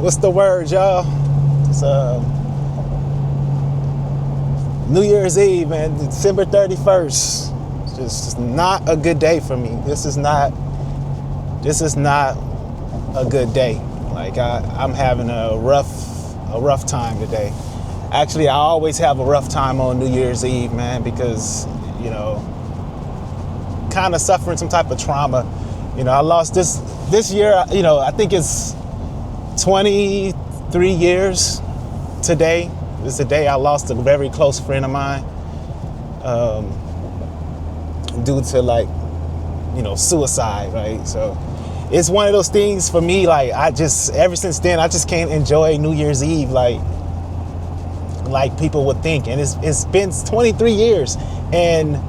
What's the word, y'all? It's New Year's Eve, man, December 31st. It's just not a good day for me. This is not a good day. Like I'm having a rough time today. Actually, I always have a rough time on New Year's Eve, man, because, you know, kind of suffering some type of trauma. You know, I lost this year, you know, I think it's 23 years today. It's the day I lost a very close friend of mine due to, like, you know, suicide, right? So it's one of those things for me, like, ever since then, I just can't enjoy New Year's Eve like people would think. And it's been 23 years, and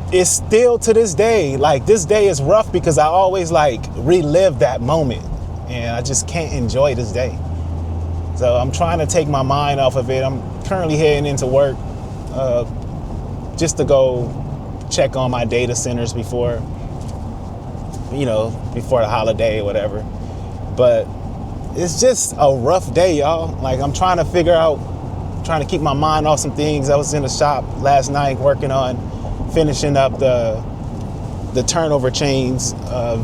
it's still to this day, like, this day is rough because I always, like, relive that moment, and I just can't enjoy this day. So I'm trying to take my mind off of it. I'm currently heading into work just to go check on my data centers before the holiday or whatever. But it's just a rough day, y'all. Like, I'm trying to keep my mind off some things. I was in the shop last night working on finishing up the turnover chains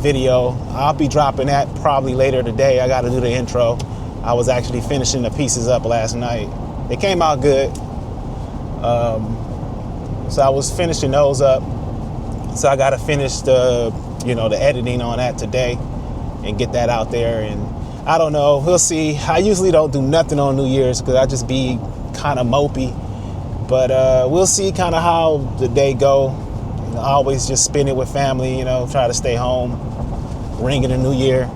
video. I'll be dropping that probably later today. I got to do the intro. I was actually finishing the pieces up last night. It came out good. So I was finishing those up. So I got to finish the editing on that today and get that out there. And I don't know, we'll see. I usually don't do nothing on New Year's because I just be kind of mopey. But we'll see kind of how the day go. I always just spend it with family, try to stay home, ring in the new year.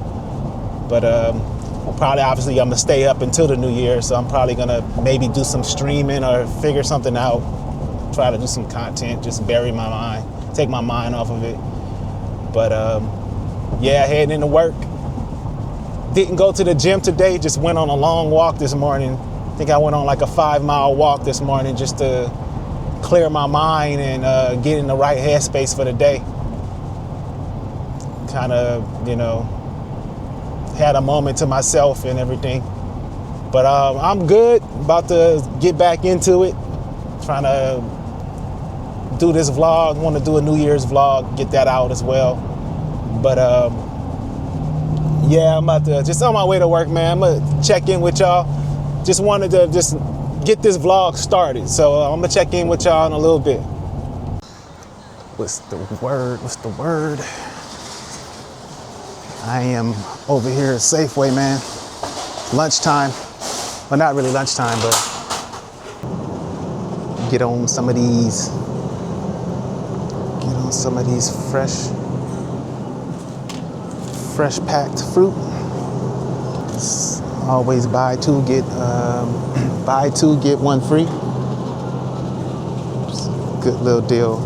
But obviously I'm gonna stay up until the new year, so I'm probably gonna maybe do some streaming or figure something out, try to do some content, just bury my mind, take my mind off of it. But yeah, heading into work. Didn't go to the gym today, just went on a long walk this morning. I think I went on like a 5-mile walk this morning just to clear my mind and get in the right headspace for the day. Kind of, had a moment to myself and everything. But I'm good, about to get back into it. Trying to do this vlog, want to do a New Year's vlog, get that out as well. But yeah, I'm about to, just on my way to work, man. I'm gonna check in with y'all. Just wanted to get this vlog started. So I'm gonna check in with y'all in a little bit. What's the word? I am over here at Safeway, man. Lunchtime. Well, not really lunchtime, but get on some of these fresh packed fruit. It's always buy two get one free. It's a good little deal.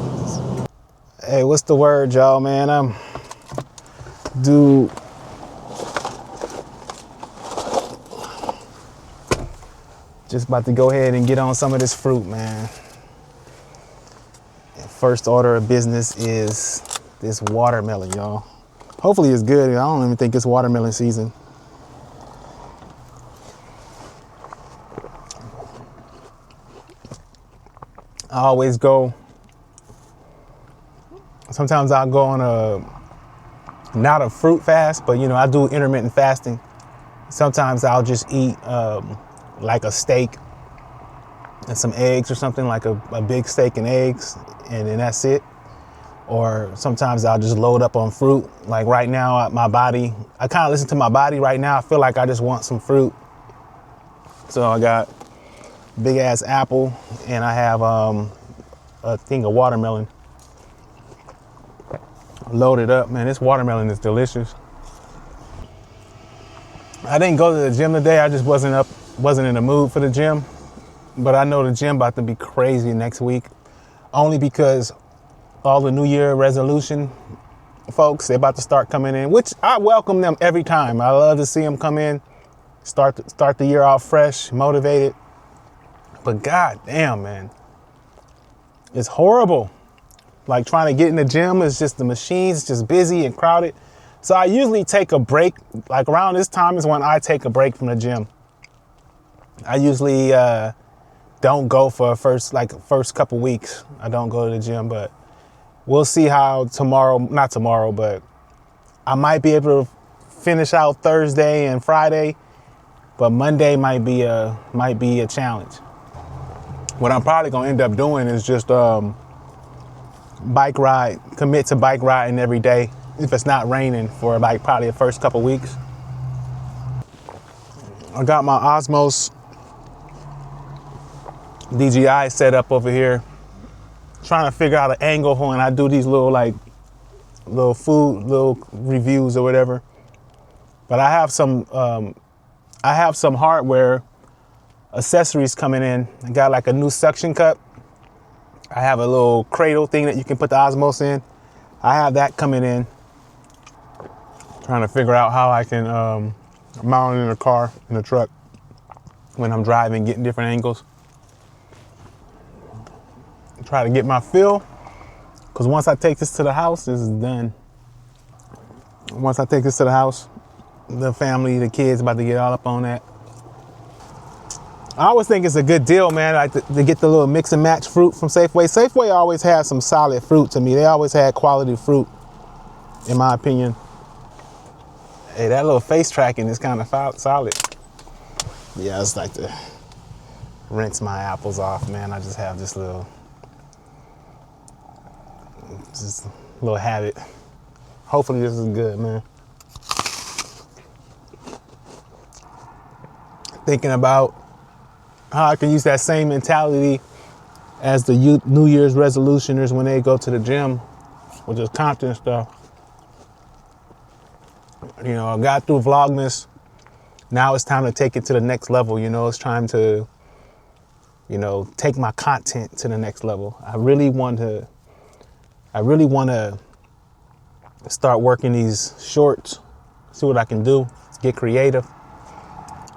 Hey, what's the word, y'all, man? Just about to go ahead and get on some of this fruit, man. First order of business is this watermelon, y'all. Hopefully it's good. I don't even think it's watermelon season. I always go, sometimes I'll go on not a fruit fast, but I do intermittent fasting. Sometimes I'll just eat like a steak and some eggs or something, like a big steak and eggs, and then that's it. Or sometimes I'll just load up on fruit. Like right now, I kind of listen to my body right now. I feel like I just want some fruit. So I got a big ass apple, and I have a thing of watermelon. Loaded up, man. This watermelon is delicious. I didn't go to the gym today. I just wasn't in the mood for the gym. But I know the gym about to be crazy next week, only because all the New Year resolution folks, they're about to start coming in, which I welcome them every time. I love to see them come in, start the year off fresh, motivated. But god damn, man, it's horrible. Like trying to get in the gym, it's just the machines just busy and crowded. So I usually take a break, like around this time is when I take a break from the gym. I usually don't go for first couple weeks. I don't go to the gym, but we'll see how not tomorrow, but I might be able to finish out Thursday and Friday, but Monday might be a challenge. What I'm probably gonna end up doing is just commit to bike riding every day if it's not raining for like probably the first couple weeks. I got my Osmos DJI set up over here, trying to figure out an angle when I do these little reviews or whatever. But I have some hardware accessories coming in. I got like a new suction cup. I have a little cradle thing that you can put the Osmos in. I have that coming in. Trying to figure out how I can mount it in the car, in the truck, when I'm driving, getting different angles. Try to get my feel, because once I take this to the house, this is done. Once I take this to the house, the family, the kids about to get all up on that. I always think it's a good deal, man, like to get the little mix and match fruit from Safeway. Safeway always has some solid fruit to me. They always had quality fruit, in my opinion. Hey, that little face tracking is kind of solid. Yeah, I just like to rinse my apples off, man. I just have this little habit. Hopefully this is good, man. Thinking about how I can use that same mentality as the New Year's resolutioners when they go to the gym with just content stuff. You know, I got through Vlogmas. Now it's time to take it to the next level. You know, it's time to, take my content to the next level. I really want to start working these shorts, see what I can do, get creative.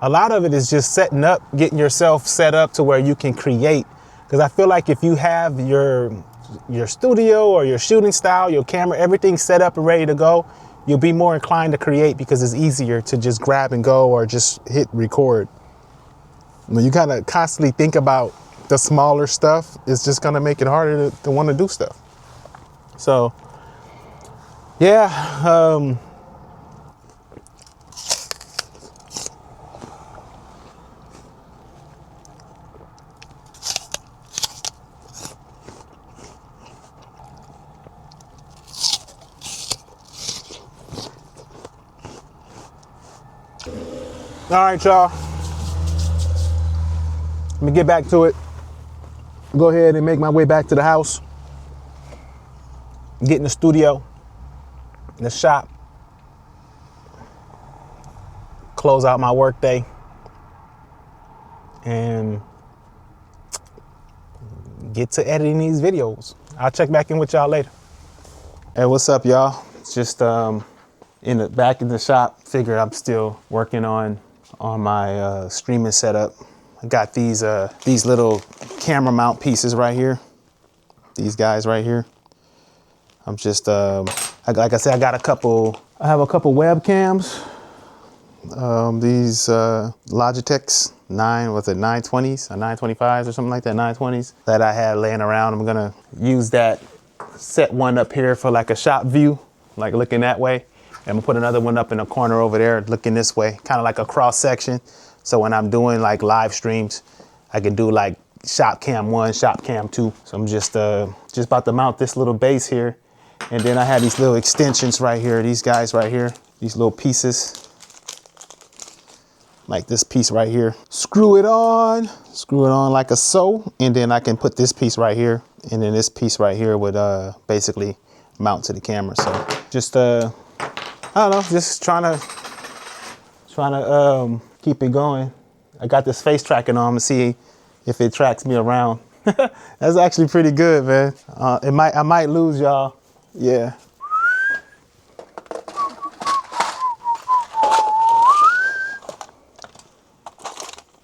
A lot of it is just getting yourself set up to where you can create. Because I feel like if you have your studio or your shooting style, your camera, everything set up and ready to go, you'll be more inclined to create because it's easier to just grab and go or just hit record. When you kind of constantly think about the smaller stuff, it's just going to make it harder to want to do stuff. So, yeah. All right, y'all. Let me get back to it. Go ahead and make my way back to the house. Get in the studio, in the shop. Close out my work day. And get to editing these videos. I'll check back in with y'all later. Hey, what's up, y'all? It's just back in the shop. Figure I'm still working on my streaming setup. I got these little camera mount pieces right here. These guys right here. I'm just like I said, I have a couple webcams. These Logitech's 920s or 925s or something like that, 920s that I had laying around. I'm gonna use that, set one up here for like a shop view, like looking that way. And I'm gonna put another one up in the corner over there looking this way, kind of like a cross section. So when I'm doing like live streams, I can do like shop cam 1, shop cam 2. So I'm just about to mount this little base here. And then I have these little extensions right here, these guys right here, these little pieces. Like this piece right here. Screw it on like a so. And then I can put this piece right here. And then this piece right here would basically mount to the camera. So just I don't know, just trying to keep it going. I got this face tracking on to see if it tracks me around. That's actually pretty good, man. I might lose y'all. Yeah.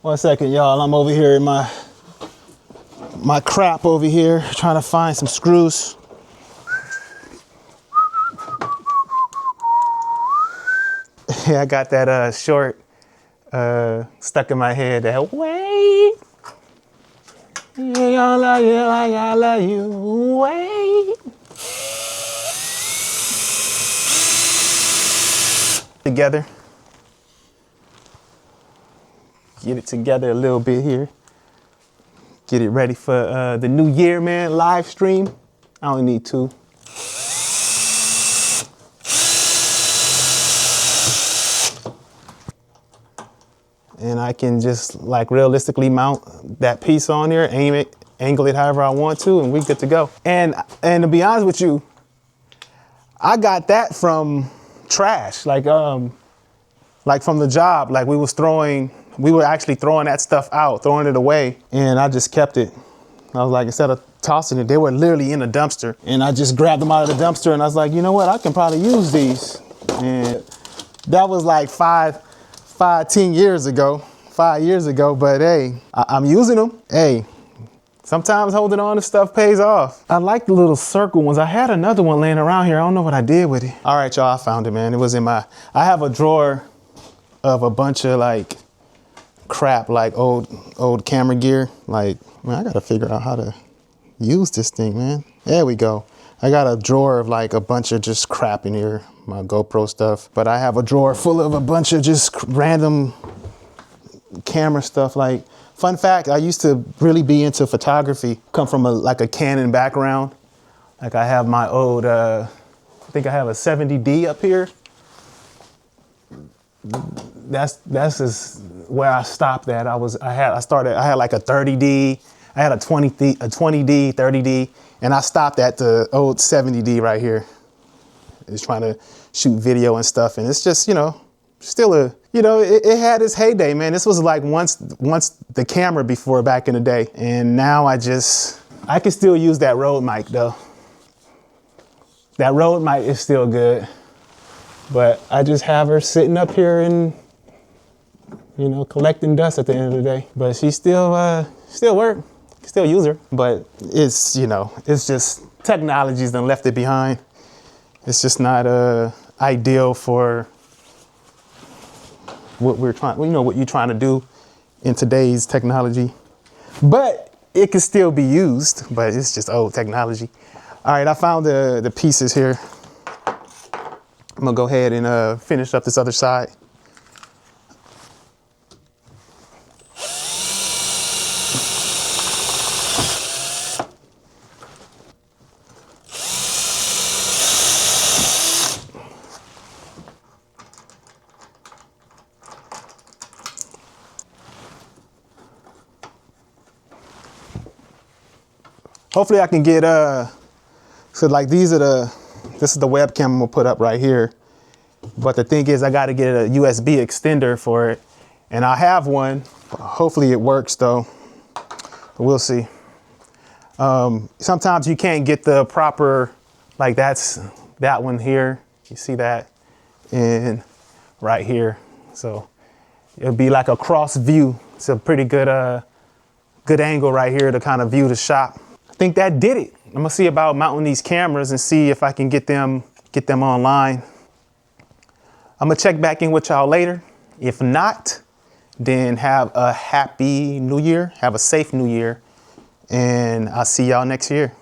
One second, y'all. I'm over here in my crap over here, trying to find some screws. I got that short stuck in my head. That wait, I love you like I love you. Wait. Together. Get it together a little bit here. Get it ready for the new year, man. Live stream. I only need 2. And I can just like realistically mount that piece on there, aim it, angle it however I want to, and we good to go. And to be honest with you, I got that from trash, like from the job. Like we were actually throwing that stuff out, throwing it away, and I just kept it. I was like, instead of tossing it, they were literally in a dumpster, and I just grabbed them out of the dumpster, and I was like, you know what, I can probably use these. And that was like 10 years ago, 5 years ago, but hey, I'm using them. Hey, sometimes holding on to stuff pays off. I like the little circle ones. I had another one laying around here. I don't know what I did with it. All right, y'all, I found it, man. It was I have a drawer of a bunch of like crap, like old camera gear. Like, man, I gotta figure out how to use this thing, man. There we go. I got a drawer of like a bunch of just crap in here, my GoPro stuff. But I have a drawer full of a bunch of just random camera stuff. Like, fun fact, I used to really be into photography. Come from a Canon background. Like I have my old, I think I have a 70D up here. That's just where I stopped at. I had like a 30D. I had a 20D, 30D, and I stopped at the old 70D right here. Just trying to shoot video and stuff, and it's just, still it had its heyday, man. This was like once the camera before back in the day, and now I can still use that Rode mic though. That Rode mic is still good, but I just have her sitting up here and collecting dust at the end of the day. But she still work. Still use her, but it's just technology's done left it behind. It's just not ideal for what we're trying, what you're trying to do in today's technology. But it can still be used, but it's just old technology. All right, I found the pieces here. I'm gonna go ahead and finish up this other side. Hopefully I can get, so like this is the webcam I'm gonna put up right here. But the thing is I gotta get a USB extender for it. And I have one. Hopefully it works though. We'll see. Sometimes you can't get the proper, like that one here. You see that? And right here. So it'll be like a cross view. It's a pretty good, good angle right here to kind of view the shop. I think that did it. I'm gonna see about mounting these cameras and see if I can get them online. I'm gonna check back in with y'all later. If not, then have a happy new year. Have a safe new year. And I'll see y'all next year.